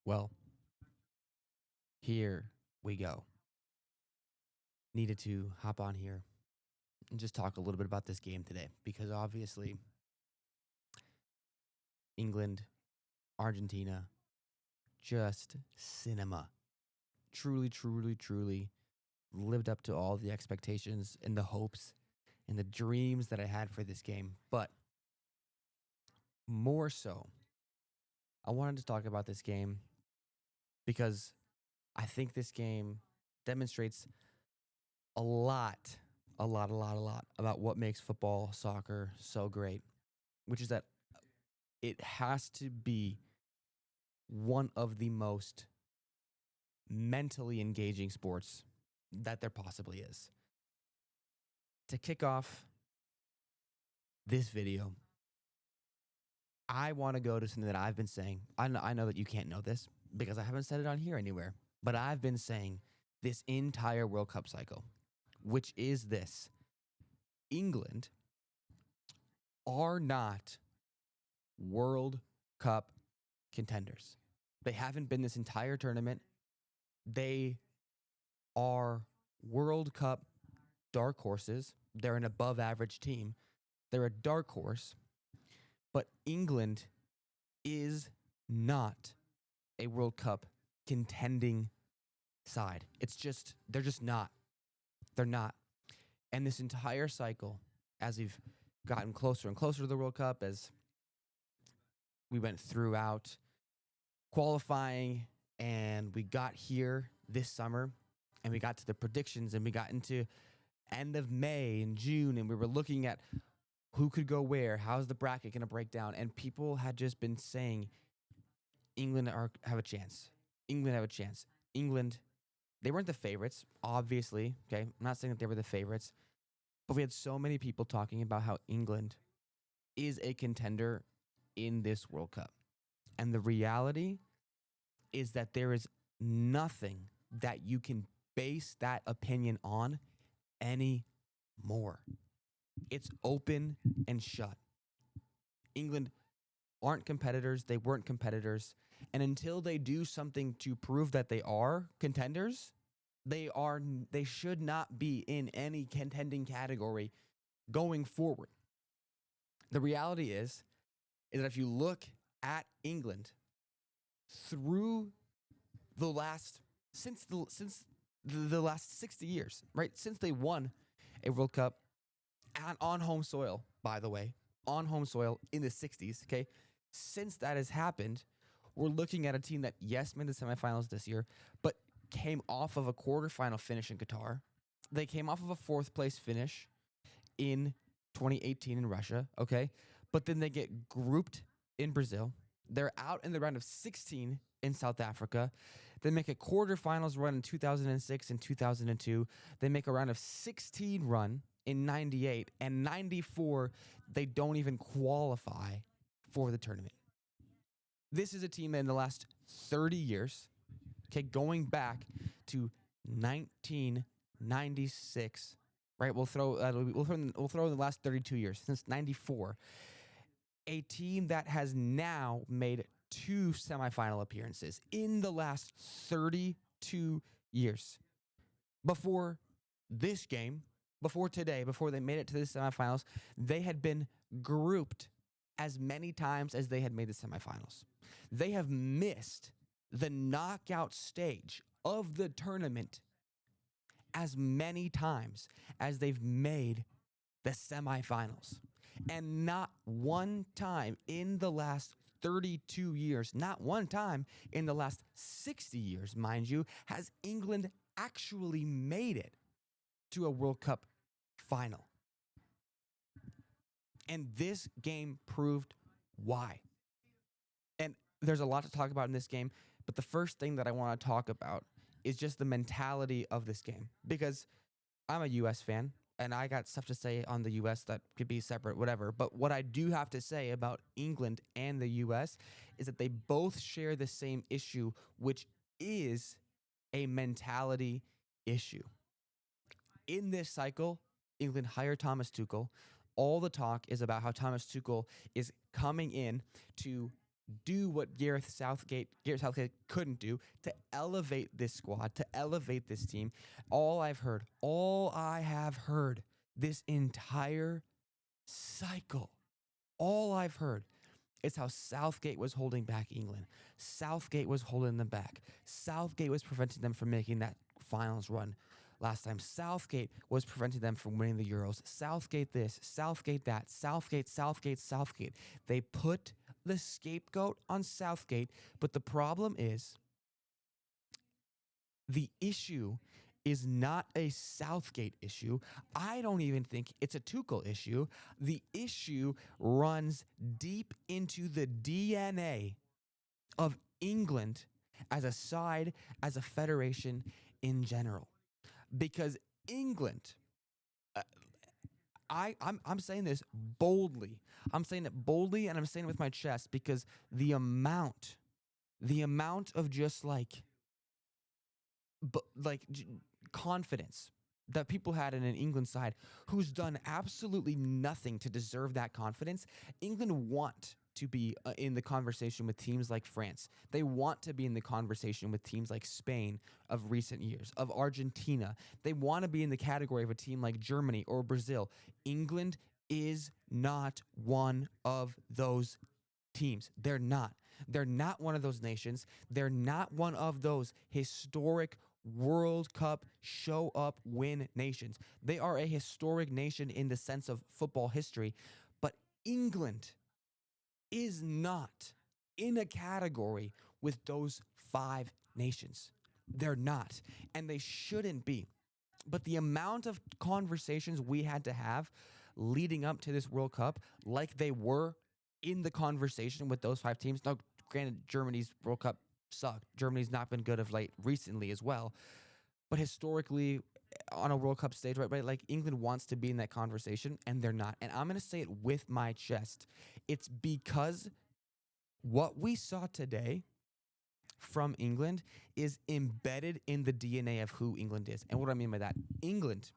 Well, here we go. Needed to hop on here and just talk a little bit about this game today because obviously England, Argentina, just cinema. Truly, truly, truly lived up to all the expectations and the hopes and the dreams that I had for this game. But more so, I wanted to talk about this game because I think this game demonstrates a lot about what makes football, soccer so great, which is that it has to be one of the most mentally engaging sports that there possibly is. To kick off this video, I want to go to something that I've been saying. I know that you can't know this because I haven't said it on here anywhere, but I've been saying this entire World Cup cycle, which is this: England are not World Cup contenders. They haven't been this entire tournament. They are World Cup dark horses. They're an above average team. They're a dark horse. But England is not a World Cup contending side. They're just not. They're not. And this entire cycle, as we've gotten closer and closer to the World Cup, as we went throughout qualifying and we got here this summer and we got to the predictions and we got into end of May and June and we were looking at who could go where, how's the bracket going to break down, and people had just been saying England have a chance. England have a chance. England, they weren't the favorites, obviously. Okay, I'm not saying that they were the favorites, but we had so many people talking about how England is a contender in this World Cup. And the reality is that there is nothing that you can base that opinion on anymore. It's open and shut. England aren't competitors. They weren't competitors. And until they do something to prove that they are contenders, they should not be in any contending category going forward. The reality is that if you look at England through the last since the last 60 years, right? Since they won a World Cup on home soil, by the way, on home soil in the 60s, okay? Since that has happened, we're looking at a team that, yes, made the semifinals this year, but came off of a quarterfinal finish in Qatar. They came off of a fourth place finish in 2018 in Russia, okay? But then they get grouped in Brazil. They're out in the round of 16 in South Africa. They make a quarterfinals run in 2006 and 2002. They make a round of 16 run in 98, and 94, they don't even qualify for the tournament. This is a team that in the last 30 years, okay, going back to 1996, right? We'll throw in the last 32 years, since 94. A team that has now made 2 semifinal appearances in the last 32 years. Before this game, before today, before they made it to the semifinals, they had been grouped as many times as they had made the semifinals. They have missed the knockout stage of the tournament as many times as they've made the semifinals. And not one time in the last 32 years, not one time in the last 60 years, mind you, has England actually made it to a World Cup final. And this game proved why. And there's a lot to talk about in this game, but the first thing that I want to talk about is just the mentality of this game. Because I'm a US fan, and I got stuff to say on the US that could be separate, whatever. But what I do have to say about England and the US is that they both share the same issue, which is a mentality issue. In this cycle, England hired Thomas Tuchel. All the talk is about how Thomas Tuchel is coming in to do what Gareth Southgate couldn't do, to elevate this squad, to elevate this team. All I have heard this entire cycle, all I've heard is how Southgate was holding back England. Southgate was holding them back. Southgate was preventing them from making that finals run last time. Southgate was preventing them from winning the Euros. Southgate this, Southgate that, Southgate. They put the scapegoat on Southgate, but the problem is the issue is not a Southgate issue. I don't even think it's a Tuchel issue. The issue runs deep into the DNA of England as a side, as a federation in general. Because England, I'm saying this boldly. I'm saying it boldly, and I'm saying it with my chest, because the amount of just confidence that people had in an England side who's done absolutely nothing to deserve that confidence. England want to be in the conversation with teams like France. They want to be in the conversation with teams like Spain of recent years, of Argentina. They want to be in the category of a team like Germany or Brazil. England is not one of those teams. They're not. They're not one of those nations. They're not one of those historic World Cup show up win nations. They are a historic nation in the sense of football history, but England is not in a category with those 5 nations. They're not, and they shouldn't be. But the amount of conversations we had to have leading up to this World Cup, like they were in the conversation with those 5 teams. Now, granted, Germany's World Cup sucked. Germany's not been good of late recently as well. But historically, on a World Cup stage, right, like England wants to be in that conversation, and they're not. And I'm going to say it with my chest. It's because what we saw today from England is embedded in the DNA of who England is. And what do I mean by that? England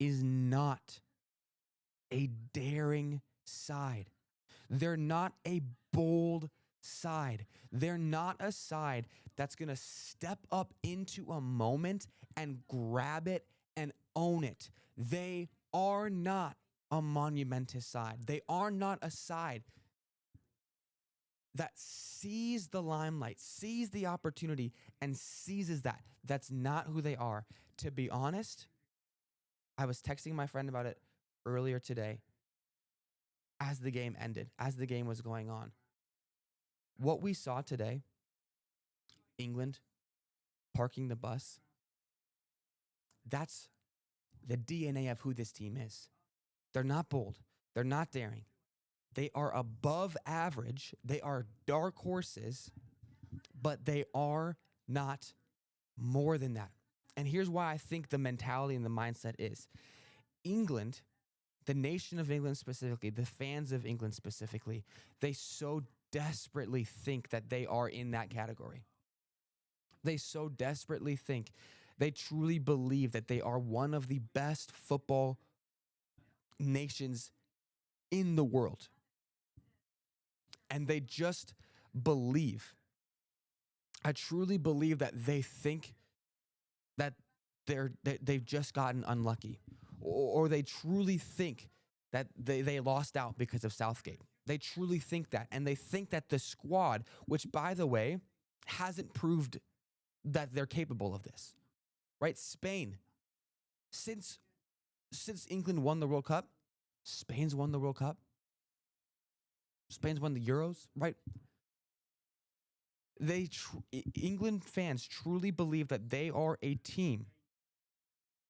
is not a daring side. They're not a bold side. They're not a side that's going to step up into a moment and grab it and own it. They are not a monumentous side. They are not a side that sees the limelight, sees the opportunity, and seizes that. That's not who they are. To be honest, I was texting my friend about it earlier today as the game ended, as the game was going on. What we saw today, England parking the bus, that's the DNA of who this team is. They're not bold. They're not daring. They are above average. They are dark horses, but they are not more than that. And here's why I think the mentality and the mindset is. England, the nation of England specifically, the fans of England specifically, they so desperately think that they are in that category. They so desperately think, they truly believe that they are one of the best football nations in the world. And they just believe, I truly believe that they think that they've just gotten unlucky, or they truly think that they lost out because of Southgate. They truly think that, and they think that the squad, which by the way, hasn't proved that they're capable of this, right? Spain, since England won the World Cup, Spain's won the World Cup. Spain's won the Euros, right? England fans truly believe that they are a team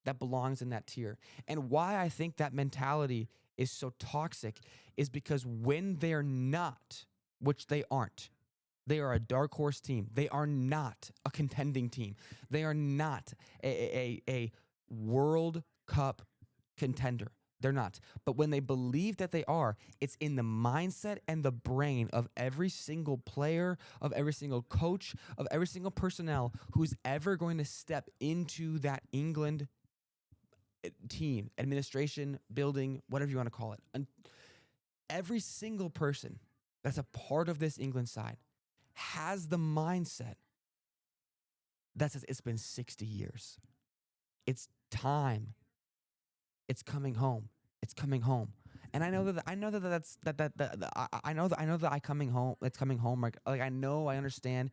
that belongs in that tier. And why I think that mentality is so toxic is because when they're not, which they aren't, they are a dark horse team. They are not a contending team. They are not a World Cup contender. They're not. But when they believe that they are, it's in the mindset and the brain of every single player, of every single coach, of every single personnel who's ever going to step into that England team, administration, building, whatever you want to call it. And every single person that's a part of this England side has the mindset that says it's been 60 years. It's time. It's coming home. It's coming home. And I know that that's I know that I coming home. It's coming home. Like I know, I understand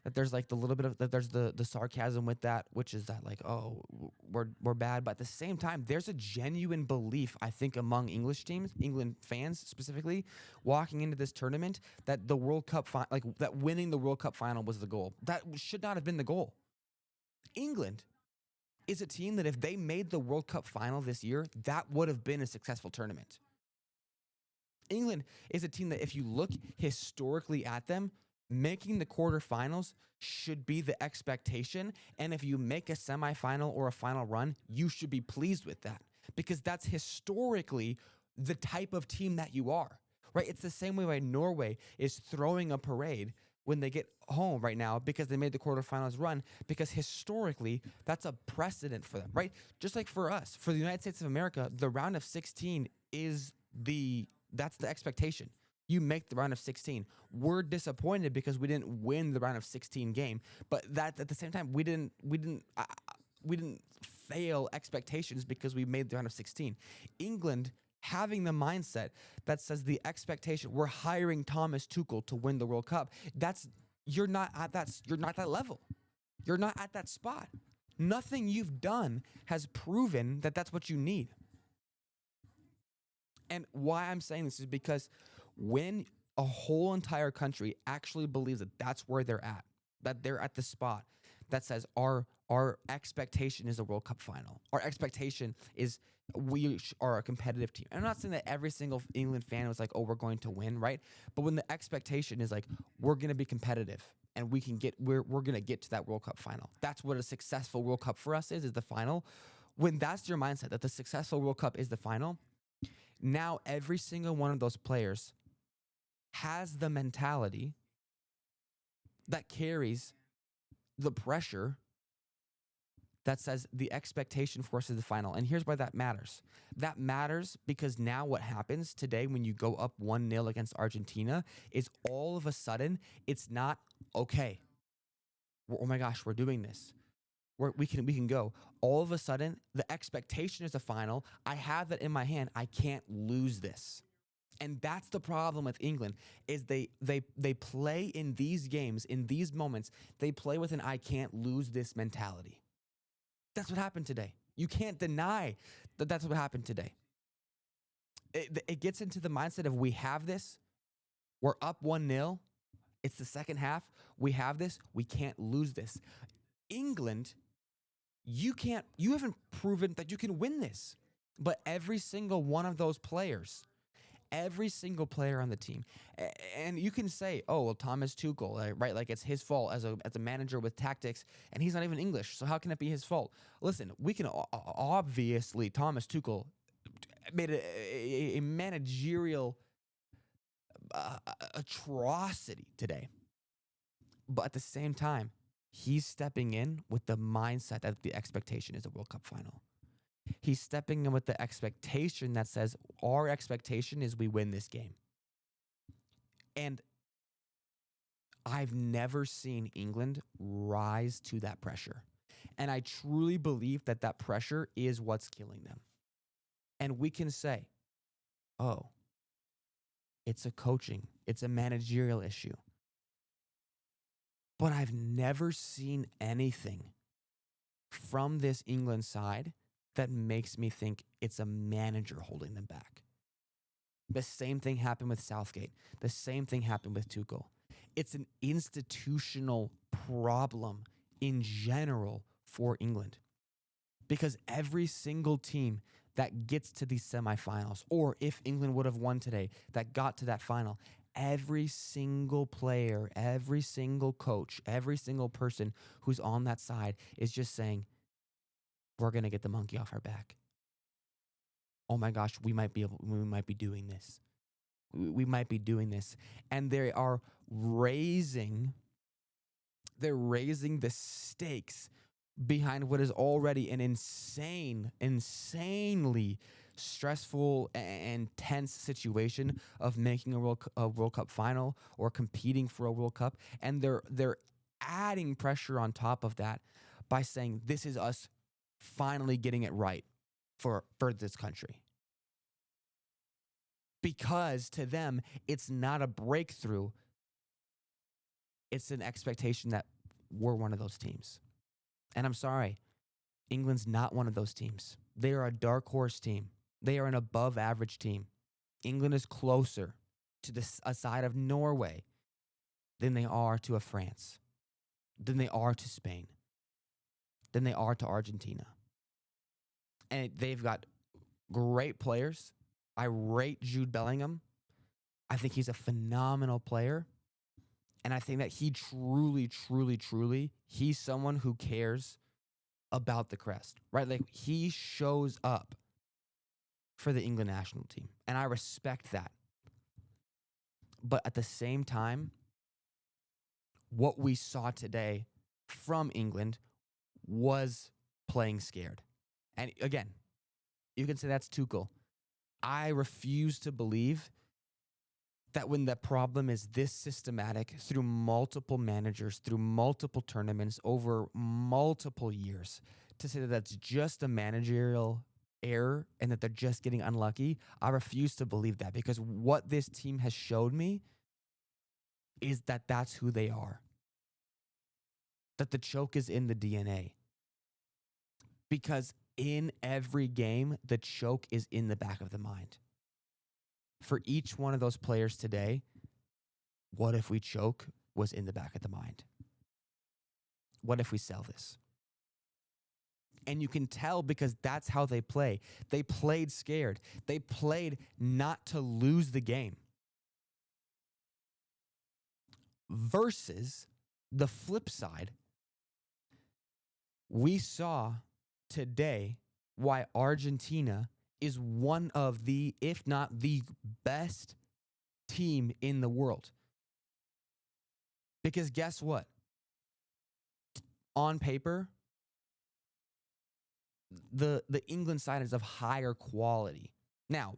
that there's like the little bit of that there's the sarcasm with that, which is that like, oh, we're bad. But at the same time, there's a genuine belief, I think, among English teams, England fans specifically, walking into this tournament that the World Cup that winning the World Cup final was the goal. That should not have been the goal. England is a team that if they made the World Cup final this year, that would have been a successful tournament. England is a team that if you look historically at them, making the quarterfinals should be the expectation. And if you make a semifinal or a final run, you should be pleased with that because that's historically the type of team that you are, right? It's the same way why Norway is throwing a parade when they get home right now because they made the quarterfinals run, because historically that's a precedent for them, right? Just like for us, for the United States of America, the round of 16 is that's the expectation. You make the round of 16. We're disappointed because we didn't win the round of 16 game, but that at the same time we didn't fail expectations because we made the round of 16. England having the mindset that says the expectation, we're hiring Thomas Tuchel to win the World Cup. You're not at that level. You're not at that spot. Nothing you've done has proven that that's what you need. And why I'm saying this is because when a whole entire country actually believes that that's where they're at, that they're at the spot that says our expectation is a World Cup final. Our expectation is we are a competitive team. And I'm not saying that every single England fan was like, oh, we're going to win, right? But when the expectation is like, we're going to be competitive and we're going to get to that World Cup final. That's what a successful World Cup for us is the final. When that's your mindset, that the successful World Cup is the final, now every single one of those players has the mentality that carries the pressure that says the expectation for us is the final. And here's why that matters. That matters because now what happens today when you go up 1-0 against Argentina is all of a sudden it's not okay. Oh my gosh, we're doing this. We can go. All of a sudden, the expectation is a final. I have that in my hand. I can't lose this. And that's the problem with England is they play in these games, in these moments, they play with an I can't lose this mentality. That's what happened today. You can't deny that that's what happened today. It gets into the mindset of we have this. We're up 1-0. It's the second half. We have this. We can't lose this. England, you haven't proven that you can win this. But every single one of those players, every single player on the team, and you can say, oh, well, Thomas Tuchel, right? Like it's his fault as a manager with tactics, and he's not even English, so how can it be his fault? Listen, we can obviously, Thomas Tuchel made a managerial atrocity today. But at the same time, he's stepping in with the mindset that the expectation is a World Cup final. He's stepping in with the expectation that says our expectation is we win this game. And I've never seen England rise to that pressure. And I truly believe that that pressure is what's killing them. And we can say, oh, it's a coaching, it's a managerial issue. But I've never seen anything from this England side that makes me think it's a manager holding them back. The same thing happened with Southgate. The same thing happened with Tuchel. It's an institutional problem in general for England. Because every single team that gets to these semifinals, or if England would have won today, that got to that final, every single player, every single coach, every single person who's on that side is just saying, we're going to get the monkey off our back. Oh my gosh, we might be doing this. We might be doing this. And they are raising the stakes behind what is already an insanely stressful and tense situation of making a World Cup final or competing for a World Cup, and they're adding pressure on top of that by saying this is us finally getting it right for this country. Because to them, it's not a breakthrough. It's an expectation that we're one of those teams. And I'm sorry, England's not one of those teams. They are a dark horse team. They are an above average team. England is closer to a side of Norway than they are to a France, than they are to Spain, than they are to Argentina. And they've got great players. I rate Jude Bellingham. I think he's a phenomenal player. And I think that he truly, he's someone who cares about the crest, right? Like, he shows up for the England national team, and I respect that. But at the same time, what we saw today from England was playing scared. And again, you can say that's Tuchel. I refuse to believe that when the problem is this systematic through multiple managers, through multiple tournaments, over multiple years, to say that that's just a managerial error and that they're just getting unlucky, I refuse to believe that, because what this team has showed me is that that's who they are. That the choke is in the DNA. Because in every game, the choke is in the back of the mind. For each one of those players today, what if we choke was in the back of the mind? What if we sell this? And you can tell because that's how they play. They played scared. They played not to lose the game. Versus the flip side, we saw today why Argentina is one of the, if not the best team in the world. Because guess what? On paper, the England side is of higher quality. Now,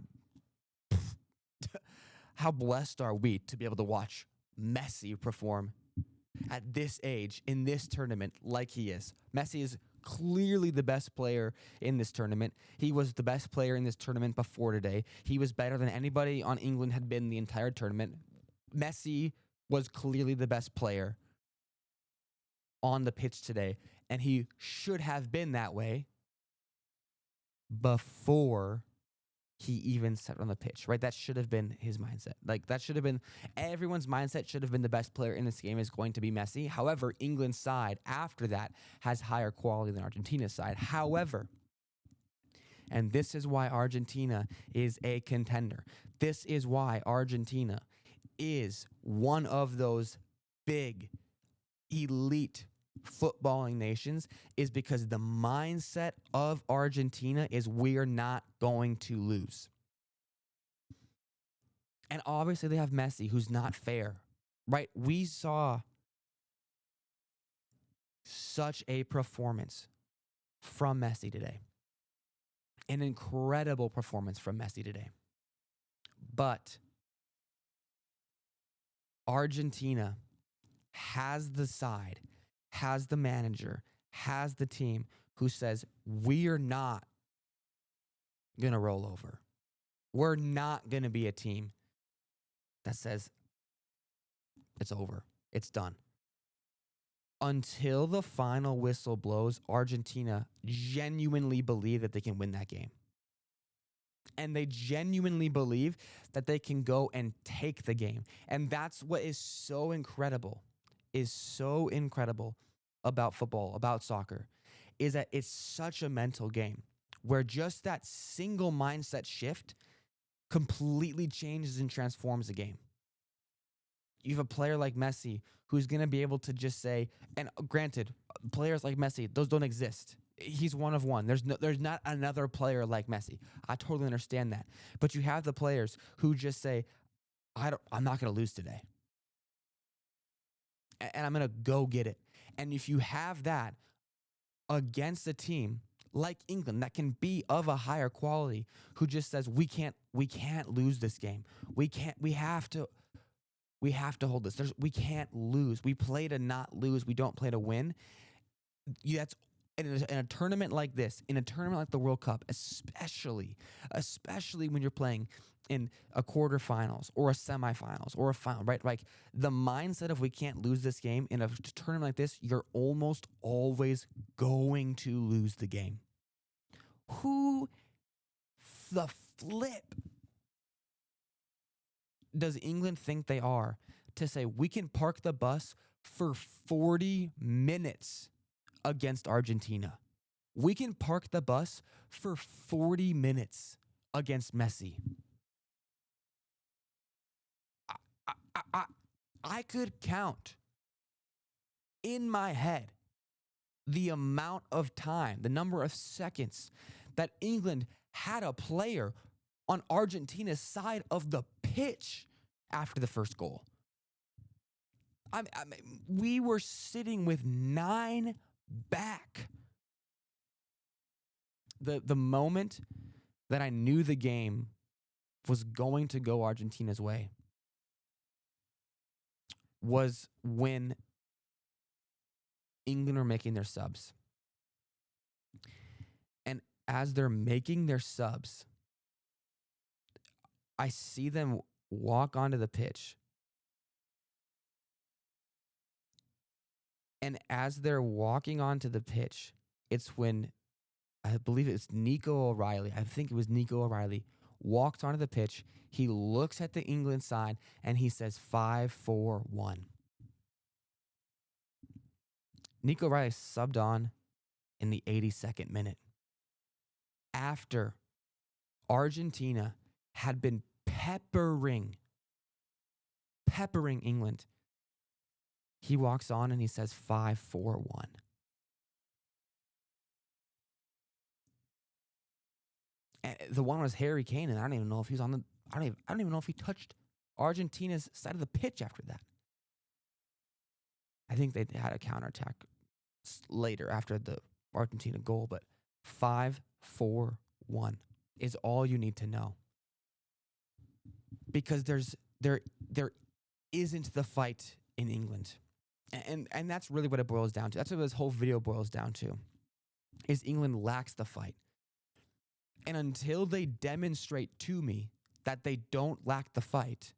how blessed are we to be able to watch Messi perform at this age in this tournament like he is? Messi is clearly the best player in this tournament. He was the best player in this tournament before today. He was better than anybody on England had been the entire tournament. Messi was clearly the best player on the pitch today, and he should have been that way before he even stepped on the pitch, right? That should have been his mindset. Like, that should have been, everyone's mindset should have been the best player in this game is going to be Messi. However, England's side after that has higher quality than Argentina's side. However, and this is why Argentina is a contender. This is why Argentina is one of those big, elite footballing nations, is because the mindset of Argentina is we're not going to lose. And obviously they have Messi, who's not fair, right? We saw such a performance from Messi today. An incredible performance from Messi today. But Argentina has the side, has the manager, has the team who says, we're not going to roll over. We're not going to be a team that says, it's over, it's done. Until the final whistle blows, Argentina genuinely believe that they can win that game. And they genuinely believe that they can go and take the game. And that's what is so incredible about football, about soccer, is that it's such a mental game where just that single mindset shift completely changes and transforms the game. You have a player like Messi who's going to be able to just say, and granted, players like Messi, those don't exist. He's one of one. There's not another player like Messi. I totally understand that. But you have the players who just say, I'm not going to lose today. And I'm going to go get it. And if you have that against a team like England that can be of a higher quality, who just says we can't lose this game. We have to hold this. We can't lose. We play to not lose. We don't play to win. That's in a tournament like this, in a tournament like the World Cup, especially when you're playing in a quarterfinals or a semifinals or a final, right? Like the mindset of we can't lose this game in a tournament like this, you're almost always going to lose the game. Who the flip does England think they are to say we can park the bus for 40 minutes against Argentina? We can park the bus for 40 minutes against Messi. I could count in my head the amount of time, the number of seconds that England had a player on Argentina's side of the pitch after the first goal. We were sitting with 9 back. The moment that I knew the game was going to go Argentina's way was when England were making their subs. And as they're making their subs, I see them walk onto the pitch. And as they're walking onto the pitch, it's when, I believe it's Nico O'Reilly. I think it was Nico O'Reilly walked onto the pitch. He looks at the England side and he says 5-4-1. Nico O'Reilly subbed on in the 82nd minute after Argentina had been peppering England. He walks on and he says 5-4-1. And the one was Harry Kane, and I don't even know if he's on the. I don't even know if he touched Argentina's side of the pitch after that. I think they had a counterattack later after the Argentina goal, but 5-4-1 is all you need to know. Because there isn't the fight in England. And that's really what it boils down to. That's what this whole video boils down to. Is England lacks the fight. And until they demonstrate to me that they don't lack the fight,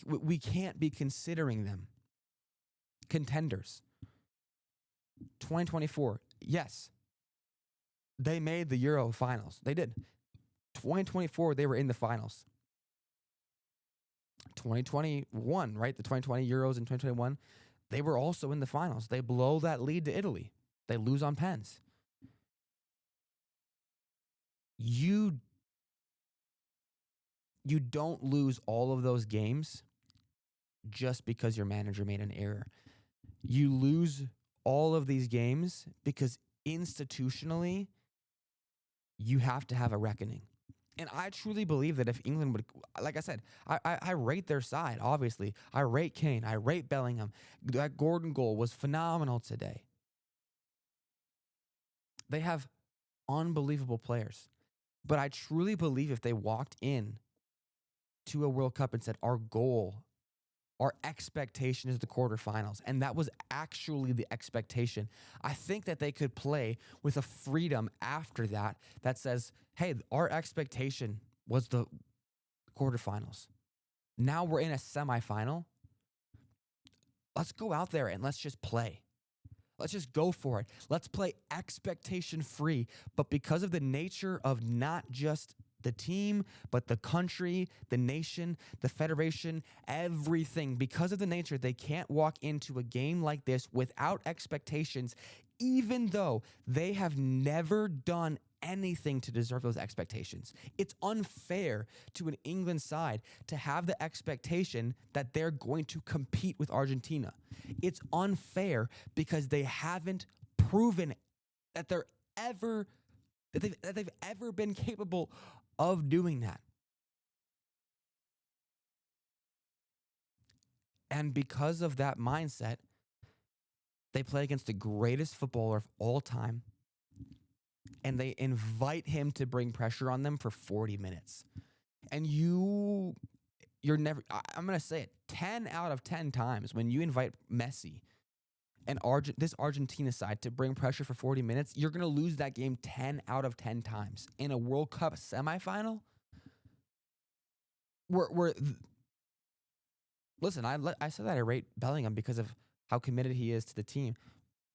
we can't be considering them contenders. 2024, yes, they made the Euro finals. They did. 2024, they were in the finals. 2021, right? The 2020 Euros and 2021, they were also in the finals. They blow that lead to Italy. They lose on pens. You don't lose all of those games just because your manager made an error. You lose all of these games because institutionally, you have to have a reckoning. And I truly believe that if England would, like I said, I rate their side, obviously. I rate Kane. I rate Bellingham. That Gordon goal was phenomenal today. They have unbelievable players. But I truly believe if they walked in to a World Cup and said, our goal, our expectation is the quarterfinals, and that was actually the expectation, I think that they could play with a freedom after that that says, hey, our expectation was the quarterfinals. Now we're in a semifinal. Let's go out there and let's just play. Let's just go for it. Let's play expectation free. But because of the nature of not just the team, but the country, the nation, the federation, everything, because of the nature, they can't walk into a game like this without expectations, even though they have never done anything to deserve those expectations. It's unfair to an England side to have the expectation that they're going to compete with Argentina. It's unfair because they haven't proven that they've ever been capable of doing that. And because of that mindset, they play against the greatest footballer of all time, and they invite him to bring pressure on them for 40 minutes. And you're never, I'm going to say it, 10 out of 10 times when you invite Messi and this Argentina side to bring pressure for 40 minutes, you're going to lose that game 10 out of 10 times. In a World Cup semifinal, listen, I said that I rate Bellingham because of how committed he is to the team.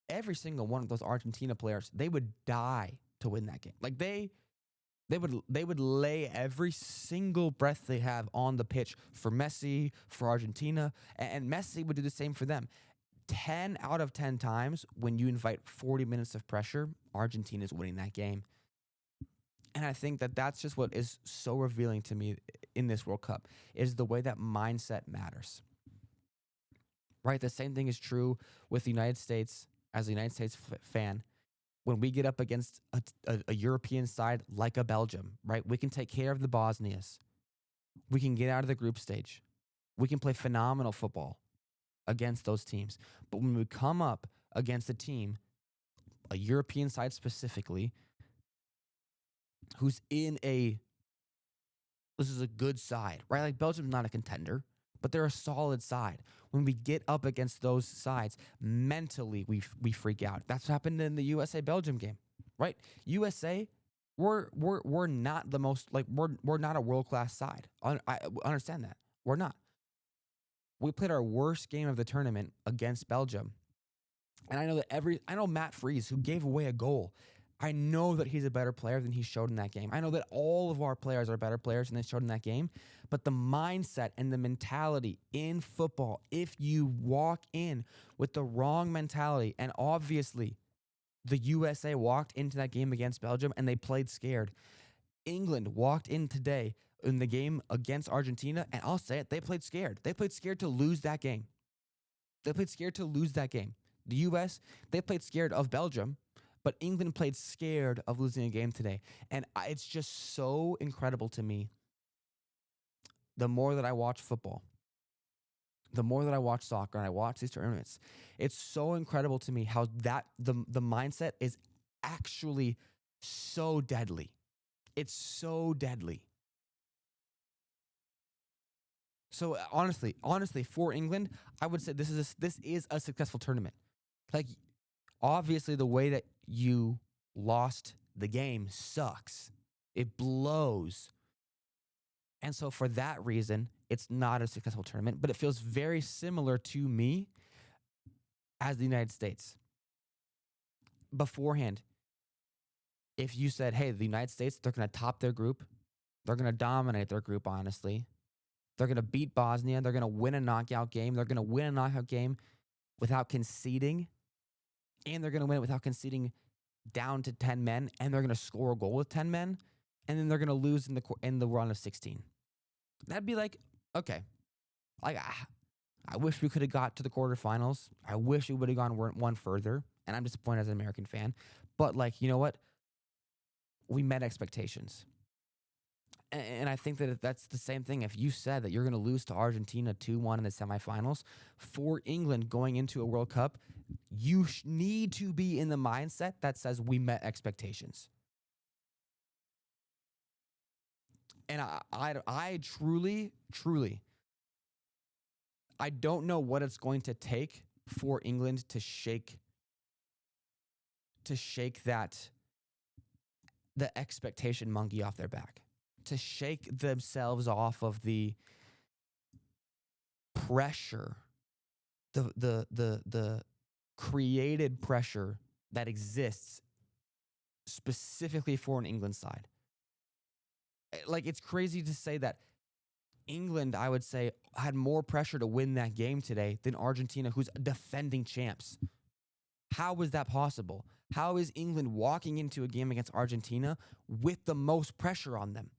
Every single one of those Argentina players, they would die to win that game. Like they would lay every single breath they have on the pitch for Messi, for Argentina, and Messi would do the same for them. 10 out of 10 times when you invite 40 minutes of pressure, Argentina's winning that game. And I think that that's just what is so revealing to me in this World Cup, is the way that mindset matters. Right? The same thing is true with the United States. As a United States fan, when we get up against a European side like a Belgium, right? We can take care of the Bosnias. We can get out of the group stage. We can play phenomenal football against those teams. But when we come up against a team, a European side specifically, who's this is a good side, right? Like Belgium's not a contender, but they're a solid side. When we get up against those sides, mentally we freak out. That's what happened in the USA-Belgium game, right? USA, we're not the most, like, we're not a world-class side. I understand that. We're not. We played our worst game of the tournament against Belgium. And I know I know Matt Freese, who gave away a goal. I know that he's a better player than he showed in that game. I know that all of our players are better players than they showed in that game. But the mindset and the mentality in football, if you walk in with the wrong mentality, and obviously the USA walked into that game against Belgium and they played scared. England walked in today in the game against Argentina, and I'll say it, they played scared. They played scared to lose that game. They played scared to lose that game. The US, they played scared of Belgium. But England played scared of losing a game today. And it's just so incredible to me. The more that I watch football, the more that I watch soccer and I watch these tournaments, it's so incredible to me how the mindset is actually so deadly. It's so deadly. So honestly, for England, I would say this is a successful tournament. Like, obviously, the way that you lost the game sucks. It blows. And so for that reason, it's not a successful tournament, but it feels very similar to me as the United States. Beforehand, if you said, hey, the United States, they're going to top their group. They're going to dominate their group, honestly. They're going to beat Bosnia. They're going to win a knockout game. They're going to win a knockout game without conceding. And they're going to win it without conceding down to 10 men, and they're going to score a goal with 10 men, and then they're going to lose in the run of 16. That'd be like, okay. Like, I wish we could have got to the quarterfinals. I wish we would have gone one further, and I'm disappointed as an American fan. But, like, you know what? We met expectations. And I think that that's the same thing. If you said that you're going to lose to Argentina 2-1 in the semifinals, for England going into a World Cup, you need to be in the mindset that says we met expectations. And I truly, I don't know what it's going to take for England to shake the expectation monkey off their back, to shake themselves off of the pressure, the created pressure that exists specifically for an England side. Like, it's crazy to say that England, I would say, had more pressure to win that game today than Argentina, who's defending champs. How was that possible? How is England walking into a game against Argentina with the most pressure on them?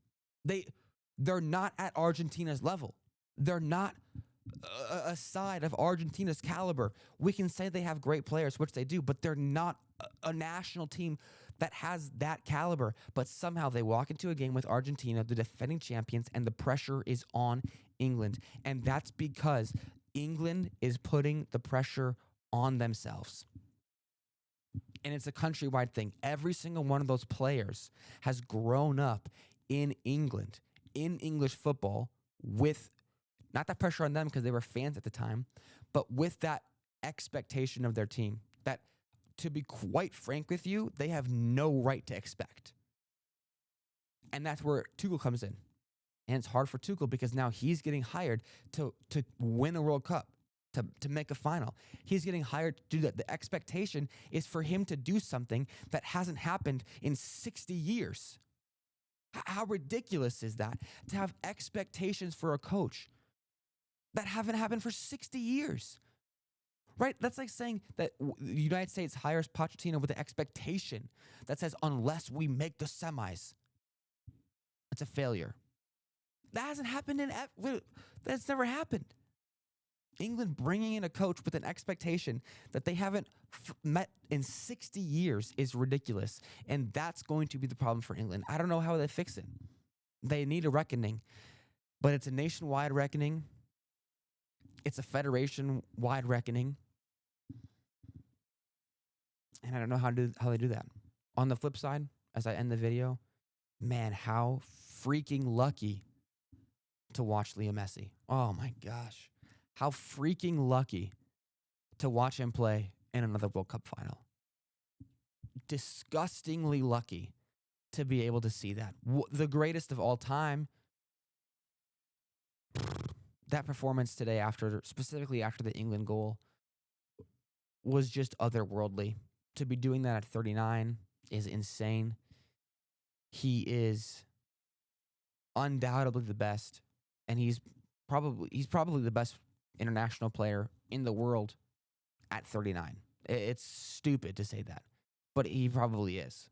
They're not at Argentina's level. They're not a side of Argentina's caliber. We can say they have great players, which they do, but they're not a national team that has that caliber. But somehow they walk into a game with Argentina, the defending champions, and the pressure is on England. And that's because England is putting the pressure on themselves. And it's a countrywide thing. Every single one of those players has grown up in England, in English football, with not that pressure on them because they were fans at the time, but with that expectation of their team that, to be quite frank with you, they have no right to expect. And that's where Tuchel comes in. And it's hard for Tuchel because now he's getting hired to win a World Cup, to make a final. He's getting hired to do that. The expectation is for him to do something that hasn't happened in 60 years. How ridiculous is that, to have expectations for a coach that haven't happened for 60 years? Right? That's like saying that the United States hires Pochettino with the expectation that says, unless we make the semis, it's a failure. That hasn't happened that's never happened. England bringing in a coach with an expectation that they haven't met in 60 years is ridiculous. And that's going to be the problem for England. I don't know how they fix it. They need a reckoning, but it's a nationwide reckoning. It's a federation-wide reckoning. And I don't know how they do that. On the flip side, as I end the video, man, how freaking lucky to watch Leo Messi. Oh my gosh. How freaking lucky to watch him play in another World Cup final. Disgustingly lucky to be able to see that. The greatest of all time. That performance today, specifically after the England goal, was just otherworldly. To be doing that at 39 is insane. He is undoubtedly the best, and he's probably the best international player in the world at 39. It's stupid to say that, but he probably is.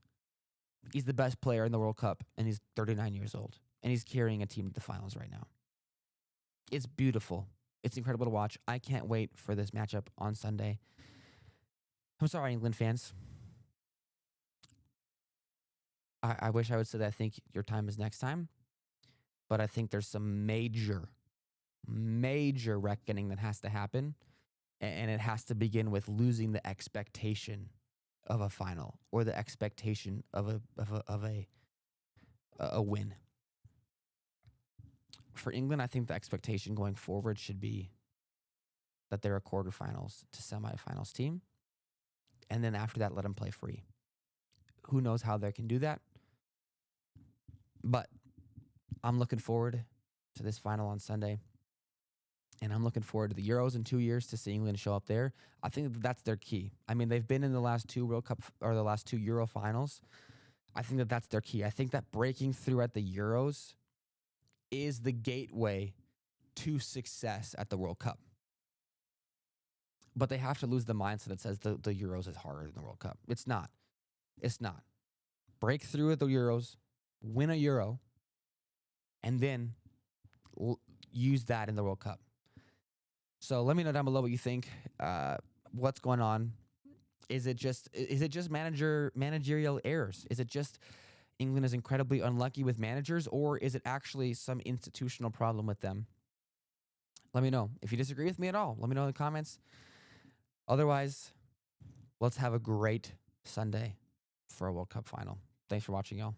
He's the best player in the World Cup, and he's 39 years old, and he's carrying a team to the finals right now. It's beautiful. It's incredible to watch. I can't wait for this matchup on Sunday. I'm sorry, England fans. I wish I would say that I think your time is next time, but I think there's some major reckoning that has to happen, and it has to begin with losing the expectation of a final or the expectation of a win. For England, I think the expectation going forward should be that they're a quarterfinals to semifinals team, and then after that, let them play free. Who knows how they can do that? But I'm looking forward to this final on Sunday. And I'm looking forward to the Euros in 2 years to see England show up there. I think that's their key. I mean, they've been in the last two World Cup or the last two Euro finals. I think that's their key. I think that breaking through at the Euros is the gateway to success at the World Cup. But they have to lose the mindset that says the Euros is harder than the World Cup. It's not. It's not. Break through at the Euros, win a Euro, and then use that in the World Cup. So let me know down below what you think. What's going on? Is it just managerial errors? Is it just England is incredibly unlucky with managers, or is it actually some institutional problem with them? Let me know. If you disagree with me at all, let me know in the comments. Otherwise, let's have a great Sunday for a World Cup final. Thanks for watching, y'all.